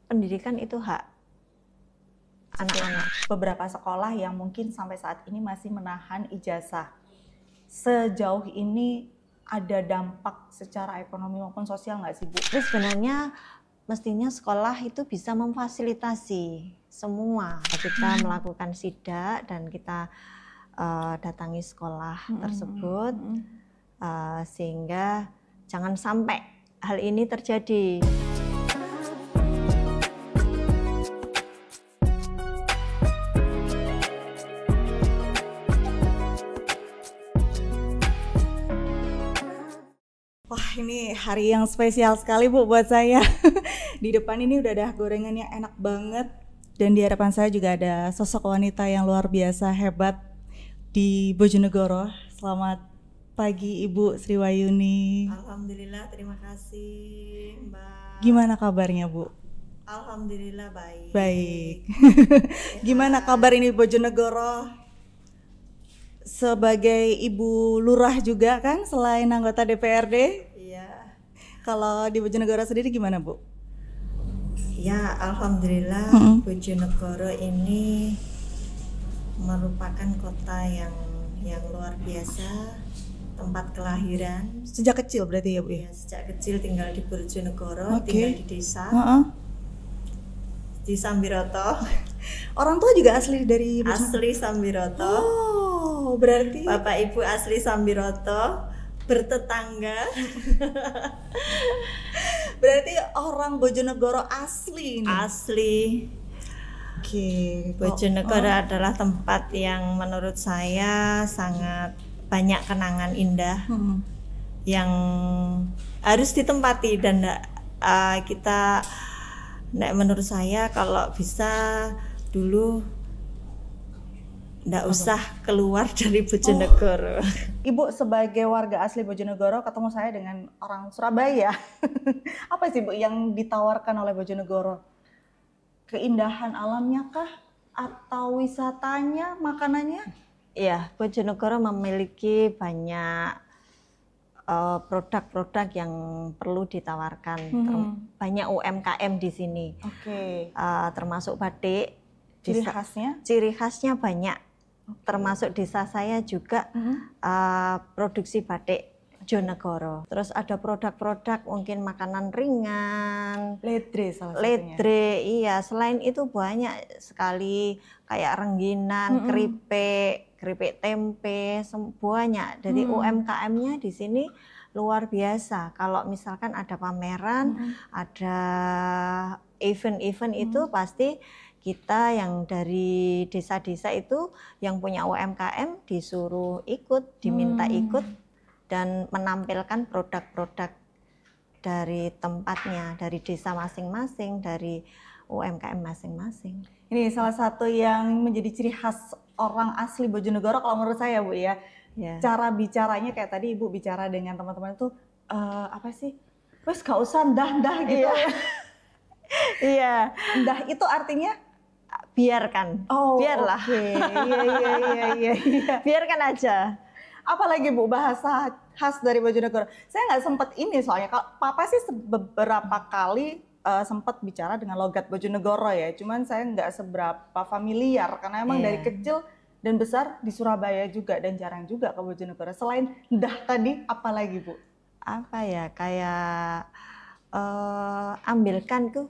pendidikan itu hak anak-anak. Beberapa sekolah yang mungkin sampai saat ini masih menahan ijazah. Sejauh ini ada dampak secara ekonomi maupun sosial nggak sih, Bu? Terus sebenarnya mestinya sekolah itu bisa memfasilitasi semua. Kita melakukan sidak dan kita datangi sekolah tersebut sehingga jangan sampai hal ini terjadi. Wah, ini hari yang spesial sekali, Bu, buat saya. Di depan ini udah ada gorengan yang enak banget. Dan di hadapan saya juga ada sosok wanita yang luar biasa hebat di Bojonegoro. Selamat pagi, Ibu Sriwayuni. Alhamdulillah, terima kasih, Mbak. Gimana kabarnya, Bu? Alhamdulillah baik. Baik. Gimana kabar ini Bojonegoro? Sebagai Ibu Lurah juga kan, selain anggota DPRD. Iya. Kalau di Bojonegoro sendiri gimana, Bu? Ya, alhamdulillah Bojonegoro ini merupakan kota yang luar biasa, tempat kelahiran. Sejak kecil berarti ya, Bu? Ya, sejak kecil tinggal di Bojonegoro, tinggal di desa. Di Sambiroto. Orang tua juga asli dari Bojonegoro? Asli Sambiroto. Oh, berarti Bapak Ibu asli Sambiroto, bertetangga. Berarti orang Bojonegoro asli ini. Asli. Oke. Bojonegoro adalah tempat yang menurut saya sangat banyak kenangan indah yang harus ditempati dan kita menurut saya kalau bisa dulu nggak usah keluar dari Bojonegoro. Ibu sebagai warga asli Bojonegoro ketemu saya dengan orang Surabaya. Apa sih, Bu, yang ditawarkan oleh Bojonegoro? Keindahan alamnya kah? Atau wisatanya, makanannya? Iya, Bojonegoro memiliki banyak produk-produk yang perlu ditawarkan. Banyak UMKM di sini. Oke. Termasuk batik. Ciri khasnya? Ciri khasnya banyak. Termasuk desa saya juga produksi batik Bojonegoro. Terus ada produk-produk mungkin makanan ringan, Ledre salah satunya. ledre, iya. Selain itu banyak sekali kayak rengginan, keripik tempe, banyak. Dari UMKM-nya di sini luar biasa. Kalau misalkan ada pameran, ada event-event itu pasti kita yang dari desa-desa itu yang punya UMKM disuruh ikut, diminta ikut dan menampilkan produk-produk dari tempatnya, dari desa masing-masing, dari UMKM masing-masing. Ini salah satu yang menjadi ciri khas orang asli Bojonegoro kalau menurut saya, Bu, ya. Cara bicaranya kayak tadi Ibu bicara dengan teman-teman itu apa sih? Wes gak usah ndah gitu. Iya. Ndah itu artinya biarkan. Oh, biarlah. Iya. Biarkan aja. Apalagi, Bu, bahasa khas dari Bojonegoro. Saya nggak sempat ini soalnya. Papa sih beberapa kali sempat bicara dengan logat Bojonegoro ya. Cuman saya nggak seberapa familiar karena emang dari kecil dan besar di Surabaya juga dan jarang juga ke Bojonegoro. Selain ndah tadi, apa lagi, Bu? Apa ya, kayak ambilkan tuh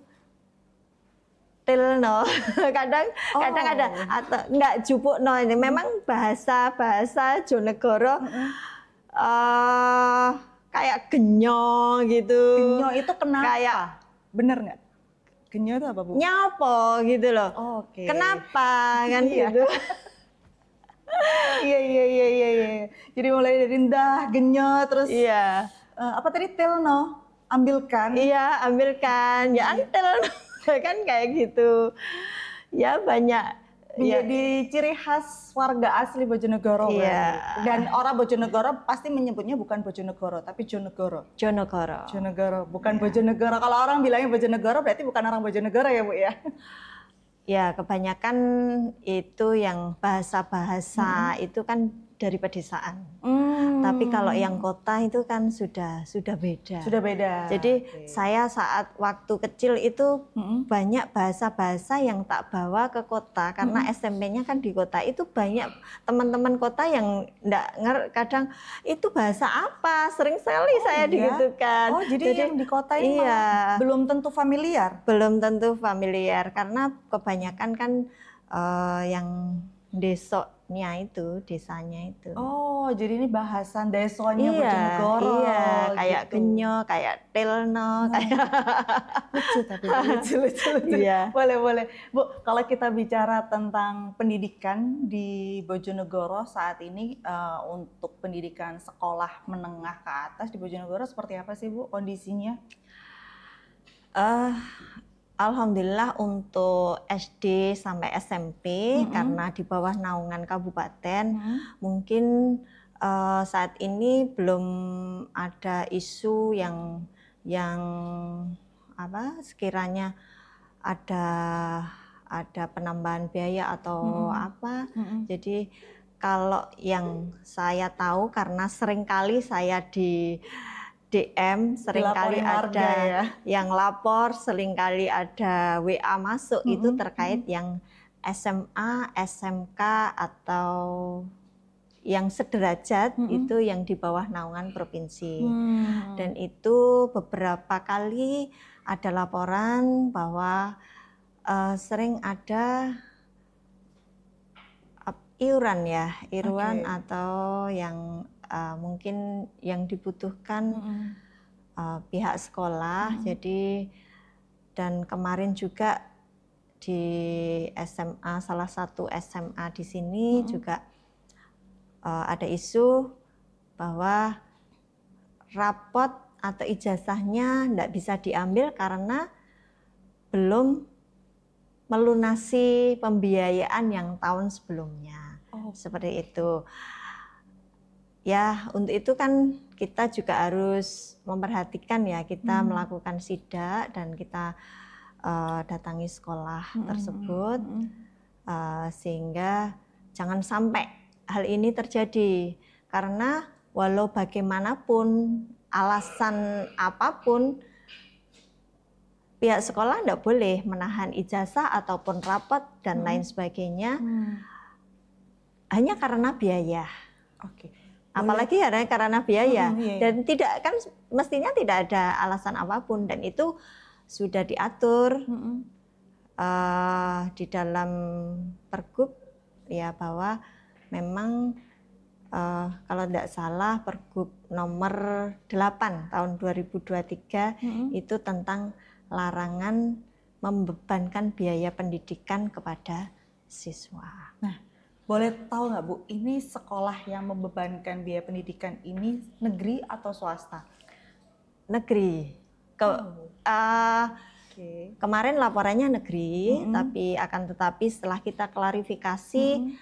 tilno. kadang ada atau enggak jupuk no, ini memang bahasa Bojonegoro kayak genyo gitu. Genyo itu kenapa? Kayak bener nggak? Genyo itu apa, Bu? Nyapo gitu loh. Oke. Kenapa kan gitu. Iya. Jadi mulai dari ndah, genyo, terus apa tadi tilno, ambilkan. Iya, ambilkan. Ya tilno. Kan kayak gitu. Ya banyak. Menjadi ciri khas warga asli Bojonegoro. Dan orang Bojonegoro pasti menyebutnya bukan Bojonegoro, tapi Jonegoro. Jonegoro, bukan Bojonegoro. Kalau orang bilangnya Bojonegoro berarti bukan orang Bojonegoro ya, Bu, ya? Ya, kebanyakan itu yang bahasa-bahasa itu kan dari pedesaan. Tapi kalau yang kota itu kan sudah beda. Sudah beda. Jadi saya saat waktu kecil itu banyak bahasa-bahasa yang tak bawa ke kota karena SMP-nya kan di kota. Itu banyak teman-teman kota yang kadang itu bahasa apa? Sering sekali saya digitukan. Oh, jadi yang di kota ini malah belum tentu familiar. Belum tentu familiar karena kebanyakan kan yang desanya itu. Oh, jadi ini bahasan desonya Bojonegoro. Iya, kayak gitu. genyo, kayak telno, kayak lucu tapi lucu. Iya. Boleh. Bu, kalau kita bicara tentang pendidikan di Bojonegoro saat ini untuk pendidikan sekolah menengah ke atas di Bojonegoro seperti apa sih Bu kondisinya? Alhamdulillah untuk SD sampai SMP karena di bawah naungan kabupaten mungkin saat ini belum ada isu yang sekiranya ada penambahan biaya atau apa. Jadi kalau yang saya tahu karena seringkali saya di DM, seringkali ada yang lapor, seringkali ada WA masuk itu terkait yang SMA, SMK atau yang sederajat itu yang di bawah naungan provinsi. Dan itu beberapa kali ada laporan bahwa sering ada iuran atau yang mungkin yang dibutuhkan pihak sekolah. Jadi dan kemarin juga di SMA, salah satu SMA di sini juga ada isu bahwa rapot atau ijazahnya tidak bisa diambil karena belum melunasi pembiayaan yang tahun sebelumnya. Seperti itu. Ya, untuk itu kan kita juga harus memperhatikan ya, kita melakukan sidak dan kita datangi sekolah tersebut sehingga jangan sampai hal ini terjadi. Karena walau bagaimanapun, alasan apapun, pihak sekolah tidak boleh menahan ijazah ataupun rapot dan lain sebagainya hanya karena biaya. Apalagi karena biaya dan tidak kan mestinya tidak ada alasan apapun dan itu sudah diatur di dalam Pergub ya bahwa memang kalau tidak salah Pergub nomor 8 tahun 2023 itu tentang larangan membebankan biaya pendidikan kepada siswa. Nah, boleh tahu nggak Bu, ini sekolah yang membebankan biaya pendidikan ini negeri atau swasta? Negeri. Kemarin laporannya negeri, tetapi setelah kita klarifikasi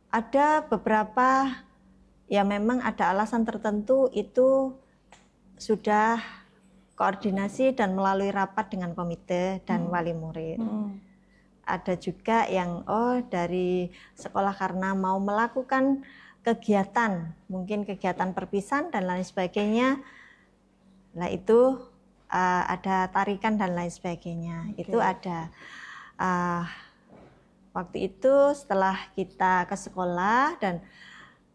ada beberapa ya memang ada alasan tertentu itu sudah koordinasi dan melalui rapat dengan komite dan wali murid. Ada juga yang dari sekolah karena mau melakukan kegiatan, mungkin kegiatan perpisahan dan lain sebagainya. Nah itu ada tarikan dan lain sebagainya. Itu ada. Waktu itu setelah kita ke sekolah dan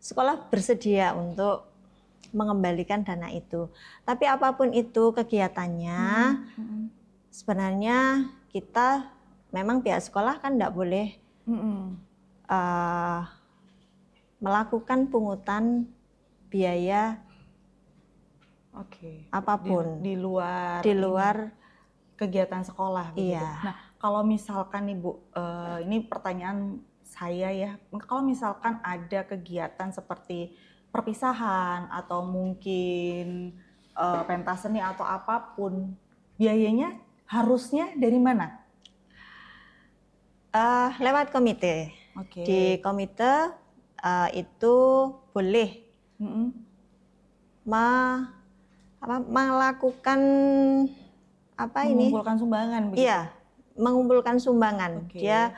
sekolah bersedia untuk mengembalikan dana itu. Tapi apapun itu kegiatannya, sebenarnya kita memang pihak sekolah kan tidak boleh melakukan pungutan biaya apapun di luar kegiatan sekolah. Iya. Nah, kalau misalkan nih Bu, ini pertanyaan saya ya, kalau misalkan ada kegiatan seperti perpisahan atau mungkin pentas seni atau apapun, biayanya harusnya dari mana? Lewat komite. Di komite itu boleh melakukan mengumpulkan sumbangan begitu? Iya, mengumpulkan sumbangan. Dia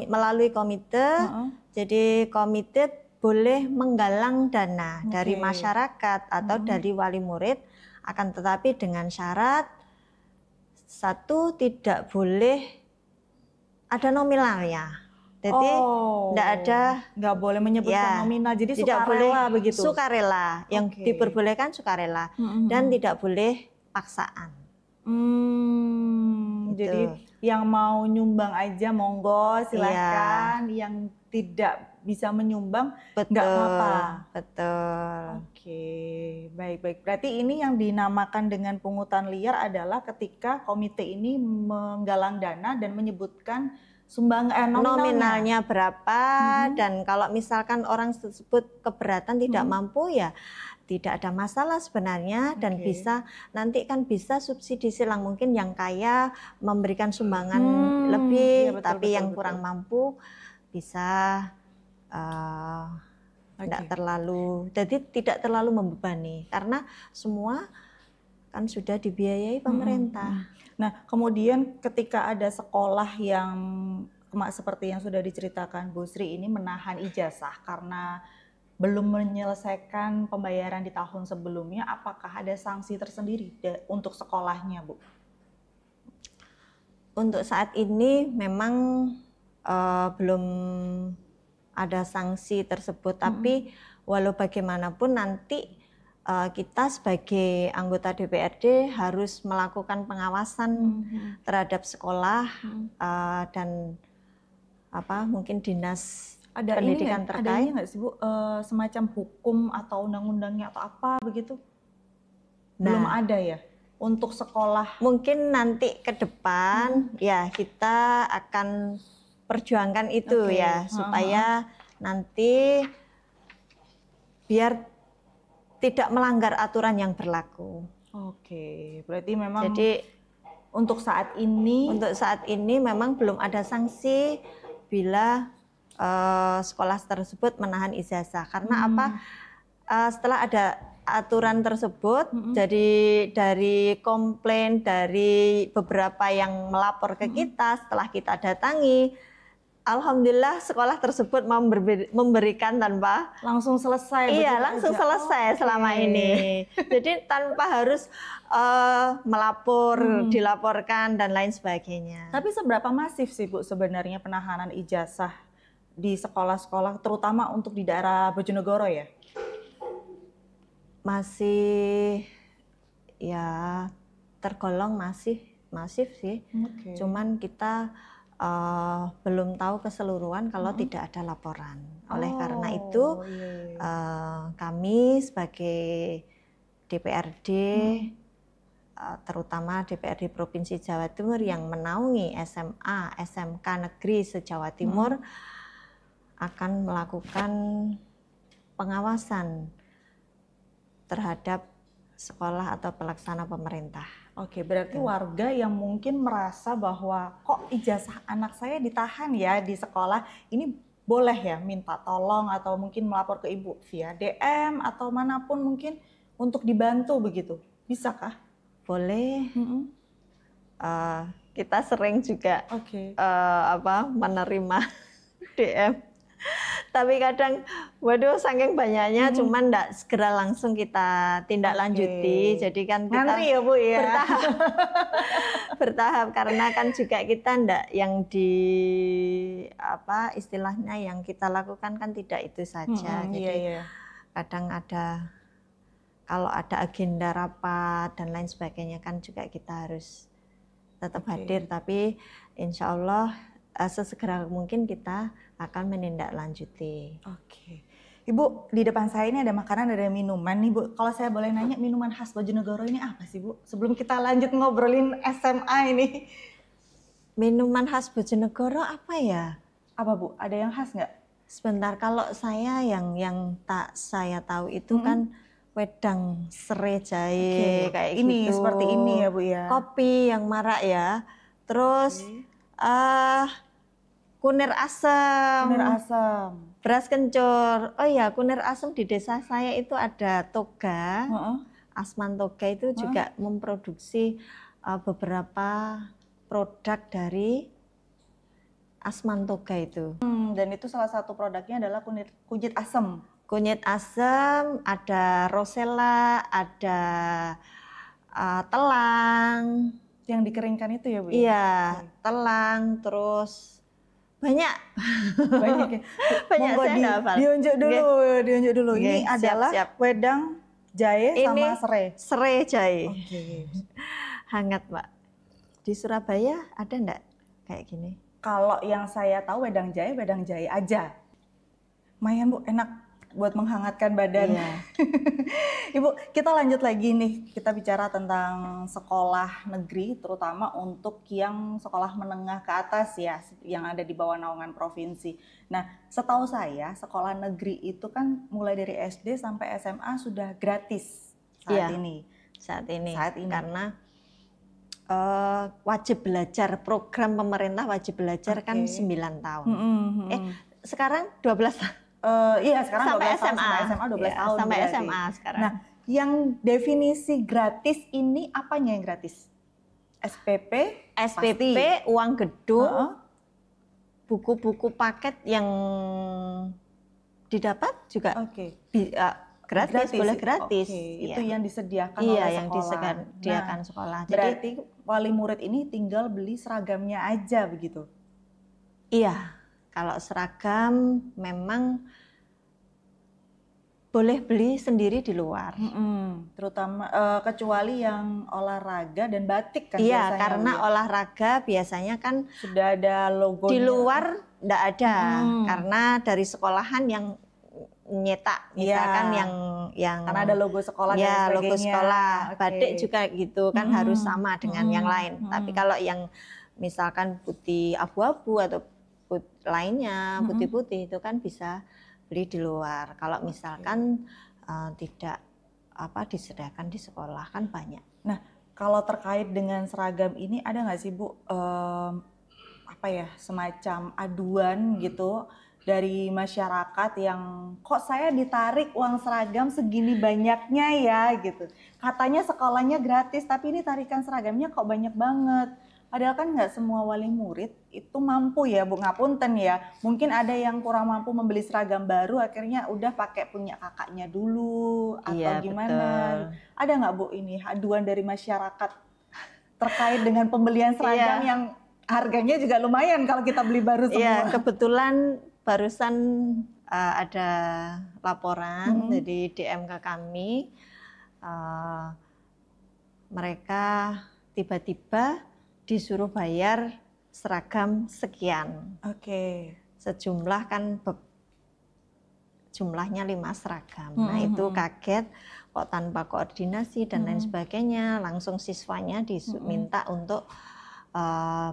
melalui komite. Jadi komite boleh menggalang dana dari masyarakat atau dari wali murid, akan tetapi dengan syarat satu, tidak boleh ada nominalnya. Jadi nggak boleh menyebutkan nominal, jadi tidak sukarela boleh, begitu. Sukarela, yang diperbolehkan sukarela, dan tidak boleh paksaan. Gitu. Jadi yang mau nyumbang aja monggo silahkan, yang tidak bisa menyumbang nggak apa-apa. Betul. Oke, baik-baik. Berarti ini yang dinamakan dengan pungutan liar adalah ketika komite ini menggalang dana dan menyebutkan nominalnya berapa, dan kalau misalkan orang tersebut keberatan tidak mampu, ya tidak ada masalah sebenarnya, dan bisa nanti kan bisa subsidi silang, mungkin yang kaya memberikan sumbangan lebih, tapi yang kurang mampu bisa tidak terlalu membebani, karena semua kan sudah dibiayai pemerintah. Nah, kemudian ketika ada sekolah yang seperti yang sudah diceritakan Bu Sri ini menahan ijazah karena belum menyelesaikan pembayaran di tahun sebelumnya, apakah ada sanksi tersendiri untuk sekolahnya, Bu? Untuk saat ini memang belum ada sanksi tersebut, tapi walau bagaimanapun nanti kita sebagai anggota DPRD harus melakukan pengawasan terhadap sekolah dan mungkin dinas pendidikan terkait. Ada ini nggak sih Bu, semacam hukum atau undang-undangnya atau apa begitu? Belum ada ya untuk sekolah. Mungkin nanti ke depan ya kita akan perjuangkan itu ya, supaya nanti biar tidak melanggar aturan yang berlaku. Oke, berarti memang untuk saat ini memang belum ada sanksi bila sekolah tersebut menahan ijazah. Karena setelah ada aturan tersebut, jadi dari komplain dari beberapa yang melapor ke kita, setelah kita datangi, alhamdulillah sekolah tersebut mau memberikan tanpa langsung selesai. Iya, langsung selesai selama ini. Jadi tanpa harus melapor, dilaporkan dan lain sebagainya. Tapi seberapa masif sih Bu sebenarnya penahanan ijazah di sekolah-sekolah, terutama untuk di daerah Bojonegoro ya? Masih ya tergolong masif sih. Cuman kita belum tahu keseluruhan kalau tidak ada laporan. Oleh karena itu kami sebagai DPRD, terutama DPRD Provinsi Jawa Timur yang menaungi SMA, SMK negeri se-Jawa Timur, akan melakukan pengawasan terhadap sekolah atau pelaksana pemerintah. Oke, berarti warga yang mungkin merasa bahwa kok ijazah anak saya ditahan ya di sekolah, ini boleh ya minta tolong atau mungkin melapor ke Ibu via DM atau manapun mungkin untuk dibantu begitu, bisakah? Boleh. Kita sering juga menerima DM. Tapi kadang, waduh saking banyaknya, cuman enggak segera langsung kita tindak lanjuti. Jadi kan kita ngantri ya Bu ya? Bertahap, karena kan juga kita enggak yang istilahnya yang kita lakukan kan tidak itu saja. Jadi kadang kalau ada agenda rapat dan lain sebagainya kan juga kita harus tetap hadir. Tapi insya Allah sesegera mungkin kita akan menindaklanjuti. Oke. Ibu, di depan saya ini ada makanan, ada minuman nih Bu. Kalau saya boleh nanya, minuman khas Bojonegoro ini apa sih Bu? Sebelum kita lanjut ngobrolin SMA ini. Minuman khas Bojonegoro apa ya? Apa Bu? Ada yang khas nggak? Sebentar, kalau saya yang saya tahu itu kan wedang serai jahe kayak ini, gitu. Seperti ini ya Bu ya. Kopi yang marak ya. Terus kunir asam. Beras kencur. Oh ya, kunir asam di desa saya itu ada Toga. Asman Toga itu juga memproduksi beberapa produk dari Asmantoga itu. Dan itu salah satu produknya adalah kunyit asam. Kunyit asam, ada rosella, ada telang. Yang dikeringkan itu ya, Bu? Iya, telang, terus banyak. Banyak ya. Banyak, Monggo saya nggak hafal. diunjuk dulu. Oke, Ini siap, adalah siap. wedang jahe Ini sama serai. serai jahe. Oke. Hangat, Mbak. Di Surabaya ada enggak kayak gini? Kalau yang saya tahu wedang jahe aja. Lumayan, Bu, enak buat menghangatkan badan. Iya. Ibu, kita lanjut lagi nih. Kita bicara tentang sekolah negeri, terutama untuk yang sekolah menengah ke atas ya, yang ada di bawah naungan provinsi. Nah, setahu saya sekolah negeri itu kan mulai dari SD sampai SMA sudah gratis saat Iya. ini. Saat ini. Karena wajib belajar, program pemerintah wajib belajar kan 9 tahun. Sekarang 12 tahun. Iya, sekarang Sampai 12 tahun, SMA. sampai SMA 12 Iya, tahun sampai berarti. SMA sekarang. Nah, yang definisi gratis ini apanya yang gratis? SPP, SPP, pasti. uang gedung, Heeh. buku-buku paket yang didapat juga Oke. gratis, boleh gratis. Oke, Iya. itu yang disediakan Iya, oleh yang sekolah. disediakan sekolah. Jadi Berarti wali murid ini tinggal beli seragamnya aja begitu. iya, kalau seragam memang boleh beli sendiri di luar. Terutama kecuali yang olahraga dan batik kan Iya, biasanya. karena Bu, ya. olahraga biasanya kan Sudah ada logonya. di luar enggak ada, karena dari sekolahan yang nyetak, misalkan Iya. yang Karena ada logo sekolah dan ya sebagainya. logo sekolah, Oke. batik juga gitu kan harus sama dengan yang lain. Tapi kalau yang misalkan putih abu-abu atau lainnya putih-putih itu kan bisa beli di luar. Kalau misalkan tidak disediakan di sekolah kan banyak. Nah, kalau terkait dengan seragam ini ada nggak sih, Bu, semacam aduan gitu dari masyarakat yang kok saya ditarik uang seragam segini banyaknya ya gitu. Katanya sekolahnya gratis tapi ini tarikan seragamnya kok banyak banget. Padahal kan nggak semua wali murid itu mampu ya, Bu, ngapunten ya. Mungkin ada yang kurang mampu membeli seragam baru akhirnya udah pakai punya kakaknya dulu atau Iya, gimana. betul. Ada nggak, Bu, ini aduan dari masyarakat terkait dengan pembelian seragam yang harganya juga lumayan kalau kita beli baru semua? Iya, kebetulan barusan ada laporan dari DM ke kami, mereka tiba-tiba disuruh bayar seragam sekian. Oke. Sejumlah kan jumlahnya 5 seragam. Nah itu kaget kok tanpa koordinasi dan lain sebagainya, langsung siswanya diminta untuk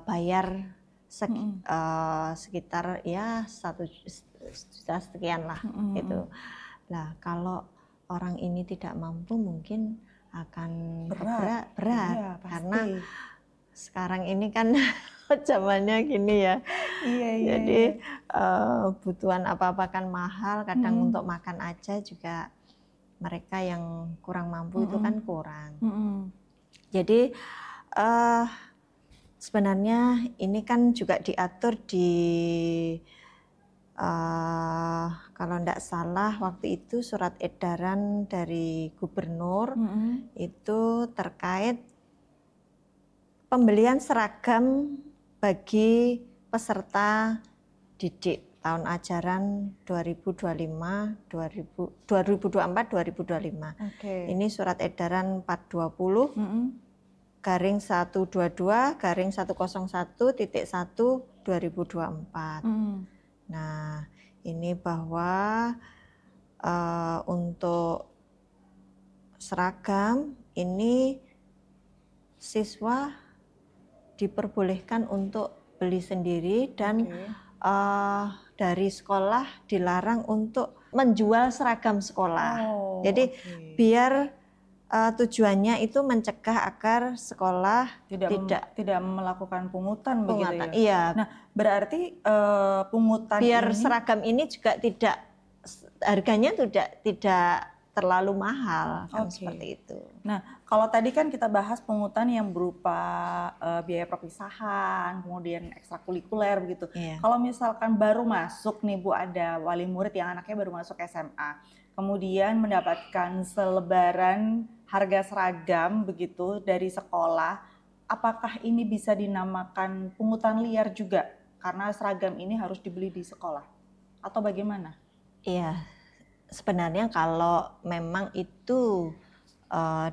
bayar sekitar ya 1 juta sekian lah gitu. Nah kalau orang ini tidak mampu mungkin akan berat Iya, karena pasti. sekarang ini kan zamannya gini ya. Iya. Jadi kebutuhan apa-apa kan mahal, kadang untuk makan aja juga mereka yang kurang mampu itu kan kurang. Jadi sebenarnya ini kan juga diatur di kalau tidak salah waktu itu surat edaran dari gubernur itu terkait pembelian seragam bagi peserta didik tahun ajaran 2024-2025. Ini surat edaran 420 garing 122/101.1/2024. Nah, ini bahwa untuk seragam ini siswa diperbolehkan untuk beli sendiri dan dari sekolah dilarang untuk menjual seragam sekolah. Jadi biar tujuannya itu mencegah agar sekolah tidak melakukan pungutan begitu ya. Iya. Nah, berarti pungutan biar ini seragam ini juga tidak harganya tidak terlalu mahal kan seperti itu. Nah, Kalau tadi kan kita bahas pungutan yang berupa biaya perpisahan, kemudian ekstrakurikuler begitu. Iya. Kalau misalkan baru masuk nih Bu, ada wali murid yang anaknya baru masuk SMA, kemudian mendapatkan selebaran harga seragam begitu dari sekolah, apakah ini bisa dinamakan pungutan liar juga? Karena seragam ini harus dibeli di sekolah, atau bagaimana? Iya, sebenarnya kalau memang itu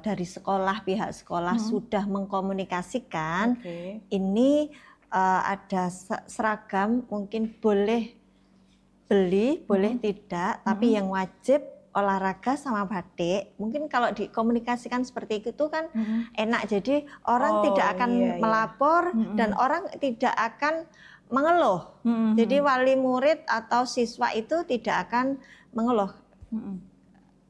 dari sekolah, pihak sekolah sudah mengkomunikasikan, ini ada seragam mungkin boleh beli, boleh tidak, tapi yang wajib olahraga sama batik. Mungkin kalau dikomunikasikan seperti itu kan enak, jadi orang tidak akan melapor dan orang tidak akan mengeluh. Jadi wali murid atau siswa itu tidak akan mengeluh.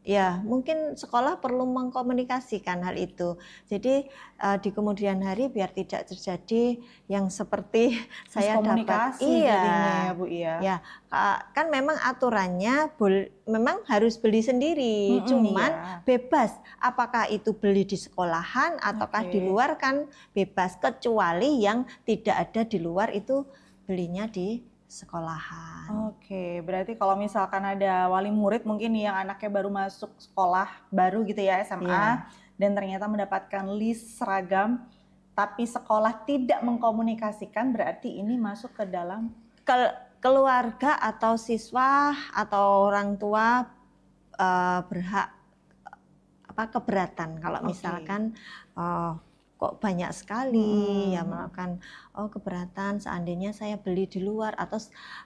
Ya, mungkin sekolah perlu mengkomunikasikan hal itu. Jadi di kemudian hari biar tidak terjadi yang seperti saya dapat. Jadinya ya Bu ya. Ya, kan memang aturannya memang harus beli sendiri. Cuman bebas. Apakah itu beli di sekolahan ataukah di luar kan bebas. Kecuali yang tidak ada di luar itu belinya di sekolahan. Oke, berarti kalau misalkan ada wali murid mungkin yang anaknya baru masuk sekolah baru gitu ya SMA dan ternyata mendapatkan list seragam tapi sekolah tidak mengkomunikasikan, berarti ini masuk ke dalam keluarga atau siswa atau orang tua berhak keberatan kalau misalkan kok banyak sekali ya melakukan keberatan, seandainya saya beli di luar atau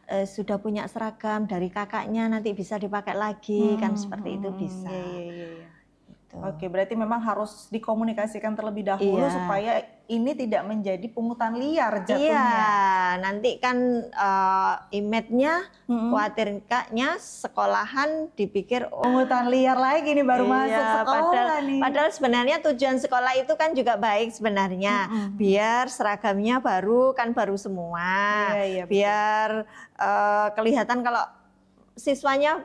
sudah punya seragam dari kakaknya nanti bisa dipakai lagi kan seperti itu bisa. Gitu. Oke, berarti memang harus dikomunikasikan terlebih dahulu supaya ini tidak menjadi pungutan liar jatuhnya. Iya, nanti kan image-nya khawatirnya sekolahan dipikir pungutan liar lagi nih baru masuk sekolah padahal sebenarnya tujuan sekolah itu kan juga baik sebenarnya. Biar seragamnya baru semua. Biar kelihatan kalau siswanya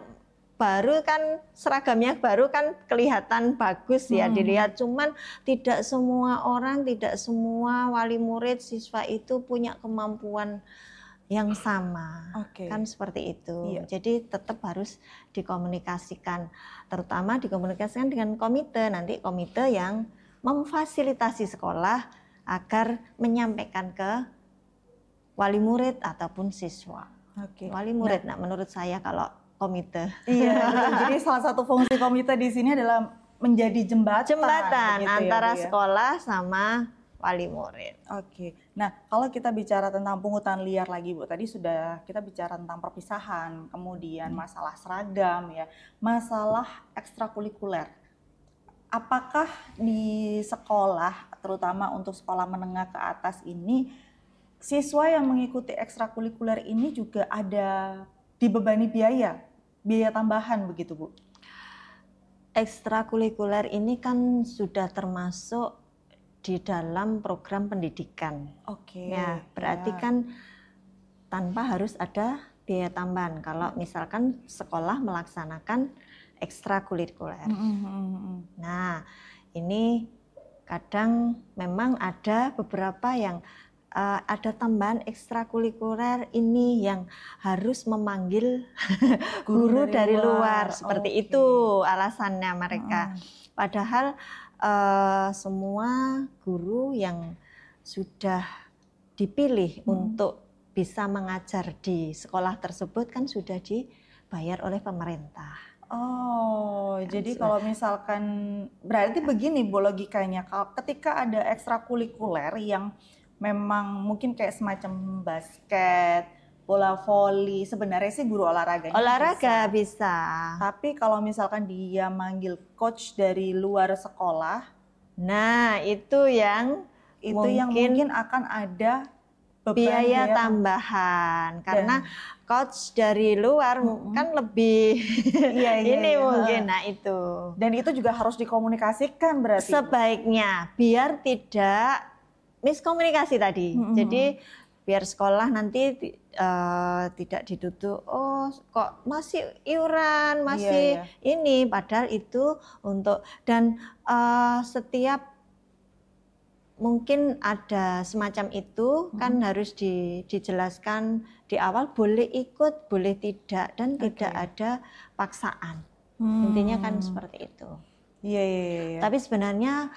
baru kan seragamnya baru kan kelihatan bagus ya dilihat, cuman tidak semua orang, tidak semua wali murid siswa itu punya kemampuan yang sama. Kan seperti itu. Jadi tetap harus dikomunikasikan, terutama dikomunikasikan dengan komite, nanti komite yang memfasilitasi sekolah agar menyampaikan ke wali murid ataupun siswa. Wali murid, nah menurut saya kalau komite. Iya, betul. Jadi salah satu fungsi komite di sini adalah menjadi jembatan antara sekolah sama wali murid. Nah, kalau kita bicara tentang pungutan liar lagi Bu, tadi sudah kita bicara tentang perpisahan, kemudian masalah seragam ya, masalah ekstrakurikuler. Apakah di sekolah, terutama untuk sekolah menengah ke atas ini, siswa yang mengikuti ekstrakurikuler ini juga ada dibebani biaya tambahan begitu Bu? Ekstrakurikuler ini kan sudah termasuk di dalam program pendidikan. Ya, berarti kan tanpa harus ada biaya tambahan kalau misalkan sekolah melaksanakan ekstrakurikuler. Nah, ini kadang memang ada beberapa yang ada tambahan ekstrakurikuler ini yang harus memanggil guru dari luar. Seperti itu alasannya mereka. Padahal semua guru yang sudah dipilih untuk bisa mengajar di sekolah tersebut kan sudah dibayar oleh pemerintah. Jadi kalau misalkan berarti begini Bu logikanya, ketika ada ekstrakurikuler yang memang mungkin kayak semacam basket, bola voli, sebenarnya sih guru olahraganya bisa. Tapi kalau misalkan dia manggil coach dari luar sekolah, nah itu yang mungkin akan ada biaya tambahan karena coach dari luar kan lebih mungkin. Nah itu. Dan itu juga harus dikomunikasikan berarti. Sebaiknya biar tidak miskomunikasi tadi. Jadi biar sekolah nanti tidak dituduh oh kok masih iuran masih ini, padahal itu untuk dan setiap mungkin ada semacam itu kan harus dijelaskan di awal, boleh ikut boleh tidak, dan tidak ada paksaan. Intinya kan seperti itu. Iya. Tapi sebenarnya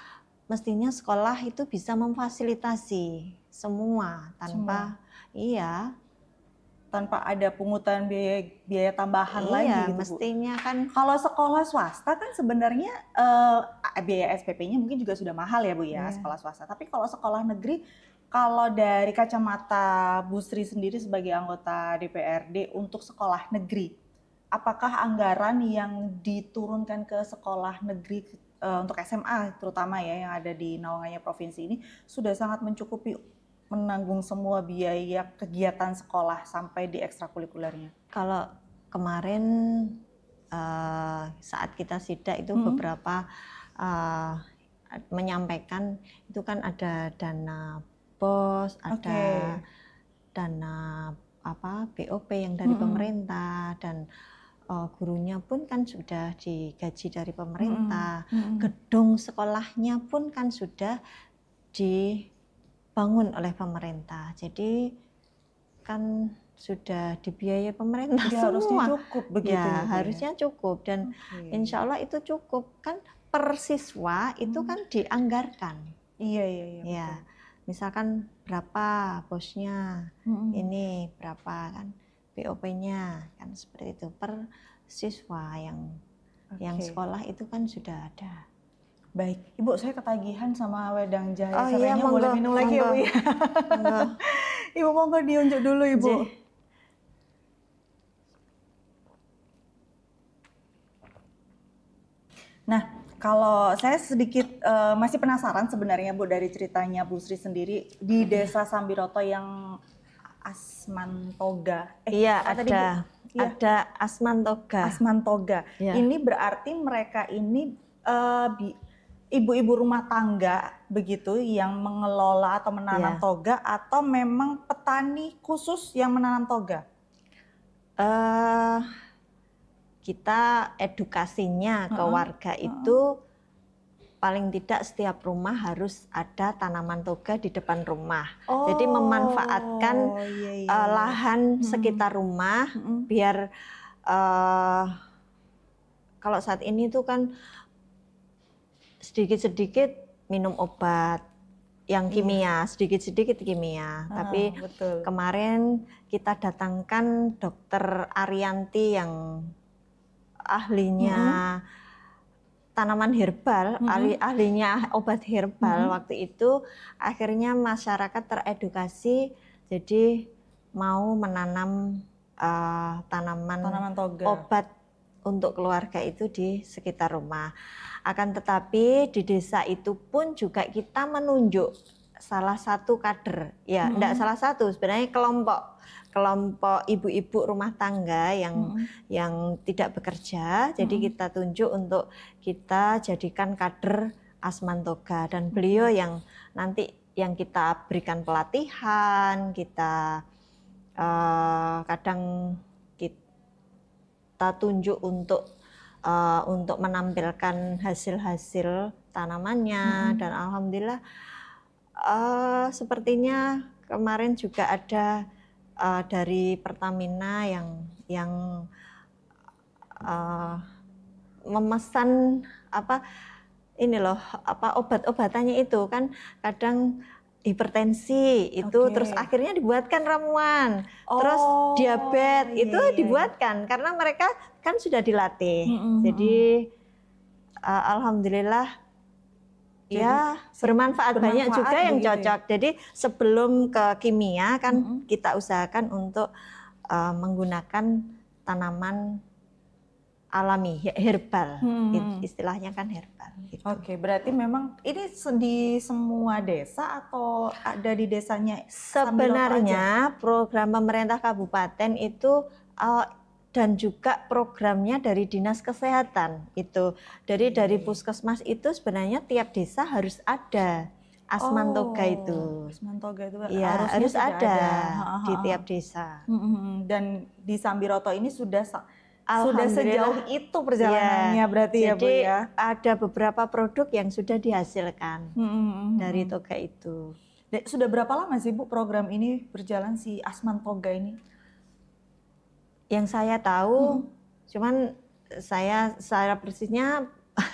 mestinya sekolah itu bisa memfasilitasi semua tanpa tanpa ada pungutan biaya tambahan lagi gitu, mestinya Bu. Kan kalau sekolah swasta kan sebenarnya biaya SPP-nya mungkin juga sudah mahal ya Bu ya, sekolah swasta. Tapi kalau sekolah negeri, kalau dari kacamata Bu Sri sendiri sebagai anggota DPRD untuk sekolah negeri, apakah anggaran yang diturunkan ke sekolah negeri untuk SMA terutama ya yang ada di naungannya provinsi ini sudah sangat mencukupi menanggung semua biaya kegiatan sekolah sampai di ekstrakurikulernya? Kalau kemarin saat kita sidak itu beberapa menyampaikan itu kan ada dana BOS, ada dana BOP yang dari pemerintah, dan gurunya pun kan sudah digaji dari pemerintah. Gedung sekolahnya pun kan sudah dibangun oleh pemerintah. Jadi kan sudah dibiayai pemerintah semua. Harusnya cukup begitu. Ya, harusnya cukup, dan insya Allah itu cukup kan, per siswa itu kan dianggarkan. Iya. Ya, misalkan berapa bosnya, ini berapa kan BOP-nya kan, seperti itu per siswa yang sekolah itu kan sudah ada. Baik, Ibu, saya ketagihan sama wedang jahe iya, serainya, boleh minum lagi ya Bu ya? Ibu monggo diunjuk dulu Ibu. Nah, kalau saya sedikit masih penasaran sebenarnya Bu dari ceritanya Bu Sri sendiri di Desa Sambiroto yang Asmantoga. Iya, ada Asmantoga. Asmantoga. Ya. Ini berarti mereka ini ibu-ibu rumah tangga begitu yang mengelola atau menanam toga, atau memang petani khusus yang menanam toga? Kita edukasinya ke warga itu paling tidak setiap rumah harus ada tanaman toga di depan rumah. Jadi memanfaatkan lahan sekitar rumah biar kalau saat ini tuh kan sedikit-sedikit minum obat yang kimia, sedikit-sedikit kimia. Tapi kemarin kita datangkan Dokter Arianti yang ahlinya tanaman herbal, ahlinya obat herbal. Waktu itu akhirnya masyarakat teredukasi, jadi mau menanam tanaman toga, obat untuk keluarga itu di sekitar rumah. Akan tetapi di desa itu pun juga kita menunjuk salah satu kader, ya enggak salah satu, sebenarnya kelompok ibu-ibu rumah tangga yang tidak bekerja. Jadi kita tunjuk untuk kita jadikan kader Asmantoga, dan beliau yang nanti yang kita berikan pelatihan, kita kadang kita tunjuk untuk menampilkan hasil-hasil tanamannya, dan alhamdulillah sepertinya kemarin juga ada dari Pertamina yang memesan obat-obatannya itu kan, kadang hipertensi itu terus akhirnya dibuatkan ramuan, terus diabetes itu dibuatkan karena mereka kan sudah dilatih. Jadi alhamdulillah ya bermanfaat banyak juga yang cocok. Jadi sebelum ke kimia kan kita usahakan untuk menggunakan tanaman alami, herbal, istilahnya kan herbal. Gitu. Oke, berarti memang ini di semua desa atau ada di desanya? Sebenarnya program pemerintah kabupaten itu dan juga programnya dari Dinas Kesehatan itu. Dari puskesmas itu sebenarnya tiap desa harus ada Asman Toga itu. Asman Toga itu Iya, harusnya harus sudah ada ada. di tiap desa. Dan di Sambiroto ini sudah Alhamdulillah. sejauh itu perjalanannya berarti ya Bu Jadi ya. ada beberapa produk yang sudah dihasilkan dari toga itu. Sudah berapa lama sih Bu program ini berjalan si Asman Toga ini? Yang saya tahu, cuman saya secara persisnya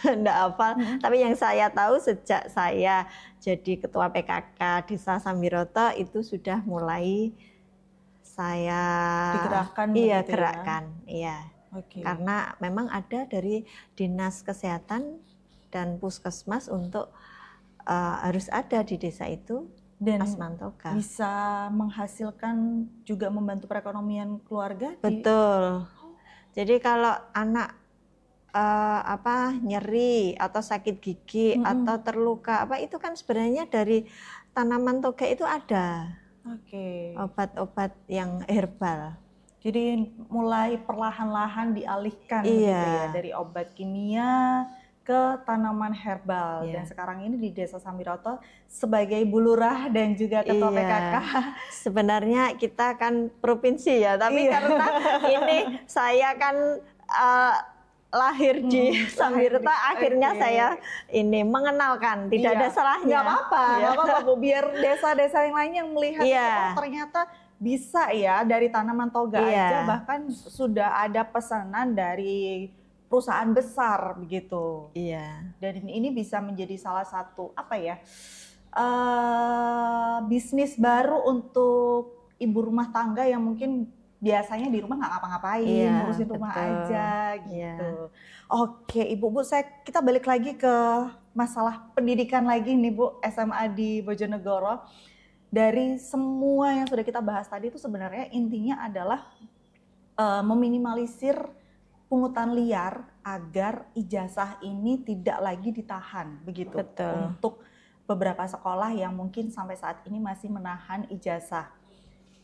enggak hafal, tapi yang saya tahu sejak saya jadi ketua PKK Desa Sambiroto itu sudah mulai saya digerakkan gerakkan, iya. Okay. Karena memang ada dari Dinas Kesehatan dan Puskesmas untuk harus ada di desa itu dan Asman Toga. Bisa menghasilkan juga membantu perekonomian keluarga. Betul. Jadi kalau anak nyeri atau sakit gigi atau terluka itu kan sebenarnya dari tanaman toga itu ada. Obat-obat yang herbal. Jadi mulai perlahan-lahan dialihkan gitu ya dari obat kimia ke tanaman herbal. Dan sekarang ini di Desa Sambiroto sebagai bulurah dan juga ketua PKK. Sebenarnya kita kan provinsi ya, tapi karena ini saya kan lahir di Sambiroto, akhirnya saya ini mengenalkan, tidak ada salahnya. Nggak apa-apa Bu, biar desa-desa yang lain yang melihat ternyata bisa ya dari tanaman toga aja, bahkan sudah ada pesanan dari perusahaan besar begitu. Dan ini bisa menjadi salah satu bisnis baru untuk ibu rumah tangga yang mungkin biasanya di rumah nggak ngapa-ngapain, ngurusin rumah aja gitu. Oke, Ibu kita balik lagi ke masalah pendidikan lagi nih Bu, SMA di Bojonegoro. Dari semua yang sudah kita bahas tadi itu sebenarnya intinya adalah meminimalisir pungutan liar agar ijazah ini tidak lagi ditahan begitu. Betul. Untuk beberapa sekolah yang mungkin sampai saat ini masih menahan ijazah.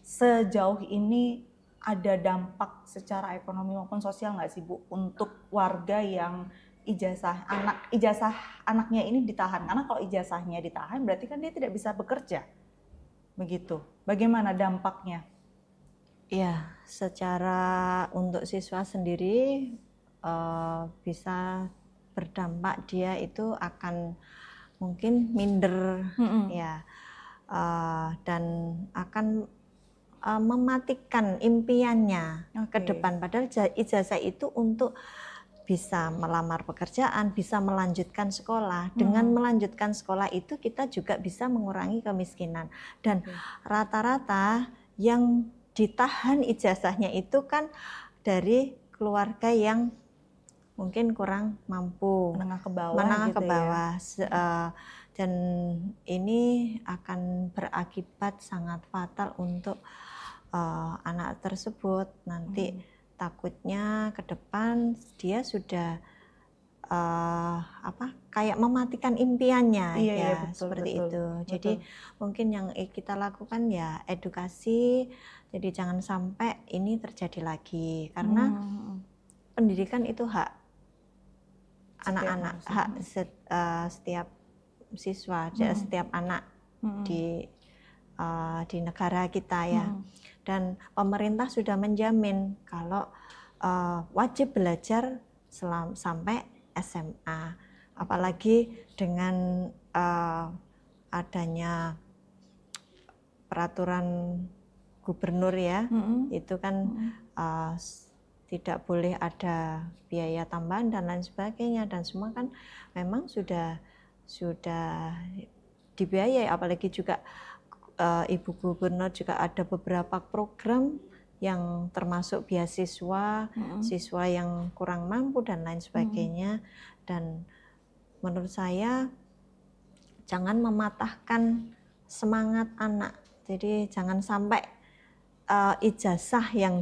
Sejauh ini ada dampak secara ekonomi maupun sosial nggak sih Bu untuk warga yang ijazah anaknya ini ditahan? Karena kalau ijazahnya ditahan berarti kan dia tidak bisa bekerja. Begitu. Bagaimana dampaknya? Ya, secara untuk siswa sendiri bisa berdampak, dia itu akan mungkin minder ya, dan akan mematikan impiannya ke depan. Padahal ijazah itu untuk bisa melamar pekerjaan, bisa melanjutkan sekolah. Dengan melanjutkan sekolah itu kita juga bisa mengurangi kemiskinan. Dan rata-rata yang ditahan ijazahnya itu kan dari keluarga yang mungkin kurang mampu, menengah ke bawah, dan ini akan berakibat sangat fatal untuk anak tersebut. Nanti takutnya ke depan dia sudah kayak mematikan impiannya, betul, seperti itu. Jadi mungkin yang kita lakukan ya edukasi. Jadi jangan sampai ini terjadi lagi, karena pendidikan itu hak anak-anak, hak setiap siswa, setiap anak di negara kita ya. Dan pemerintah sudah menjamin kalau wajib belajar sampai SMA. Apalagi dengan adanya peraturan gubernur ya, itu kan tidak boleh ada biaya tambahan dan lain sebagainya, dan semua kan memang sudah dibiayai. Apalagi juga Ibu Gubernur juga ada beberapa program yang termasuk beasiswa, siswa yang kurang mampu dan lain sebagainya. Dan menurut saya jangan mematahkan semangat anak. Jadi jangan sampai ijazah yang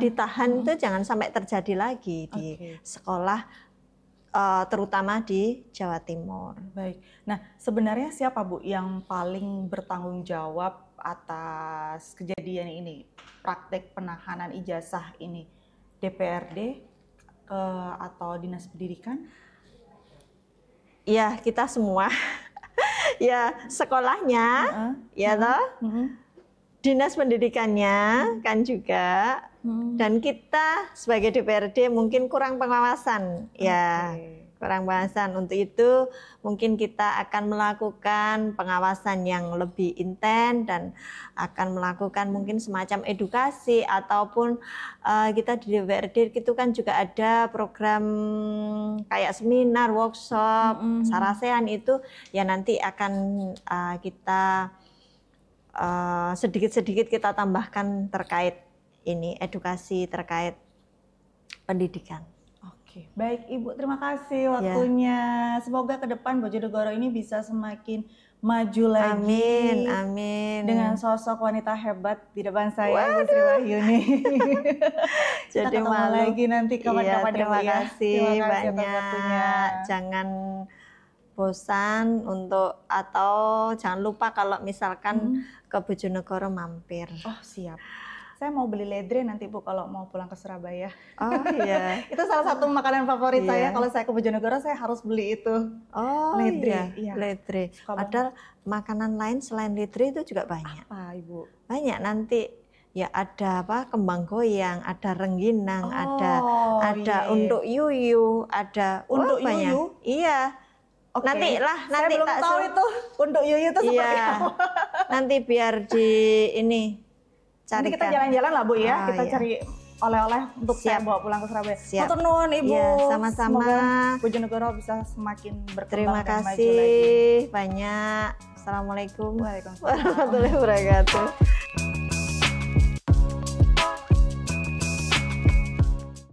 ditahan itu jangan sampai terjadi lagi di sekolah, terutama di Jawa Timur. Baik. Nah, sebenarnya siapa Bu yang paling bertanggung jawab atas kejadian ini, praktek penahanan ijazah ini? DPRD atau Dinas Pendidikan? ya kita semua ya sekolahnya ya toh, dinas pendidikannya kan juga, dan kita sebagai DPRD mungkin kurang pengawasan ya. Kurang pengawasan. Untuk itu mungkin kita akan melakukan pengawasan yang lebih intens dan akan melakukan mungkin semacam edukasi, ataupun kita di DPRD itu kan juga ada program kayak seminar, workshop, Sarasehan itu ya nanti akan kita sedikit-sedikit kita tambahkan terkait ini, edukasi terkait pendidikan. Oke, baik Ibu, terima kasih waktunya. Semoga ke depan Bojonegoro ini bisa semakin maju lagi. Amin, amin. Dengan sosok wanita hebat di depan saya, Ibu Sri Wahyuni. Jadi Kita ketemu lagi nanti kapan-kapan. Terima kasih atas banyak. waktunya. Jangan bosan untuk, atau jangan lupa kalau misalkan ke Bojonegoro mampir. Oh siap. Saya mau beli ledre nanti Bu kalau mau pulang ke Surabaya. Oh iya. Itu salah satu makanan favorit Iya. saya. Kalau saya ke Bojonegoro saya harus beli itu. Oh Ledre, iya, iya. ledre. Suka Padahal makanan lain selain ledre itu juga banyak. Apa Ibu? Banyak nanti ya, ada apa, kembang goyang, ada rengginang, ada unduk yuyu, ada Unduk banyak. yuyu? Iya. Oke. Nanti Saya belum tak tahu suruh- itu unduk yuyu itu seperti Iya. apa. Nanti biar di ini Nanti kita carikan. jalan-jalan lah Bu ya. Ah, Kita iya. cari oleh-oleh untuk saya Siap. bawa pulang ke Surabaya. Siap. Matur nuwun Ibu. Iya, sama-sama. Semoga Bojonegoro bisa semakin berkembang Terima dan maju lagi. kasih banyak. Assalamualaikum Waalaikumsalam. warahmatullahi wabarakatuh.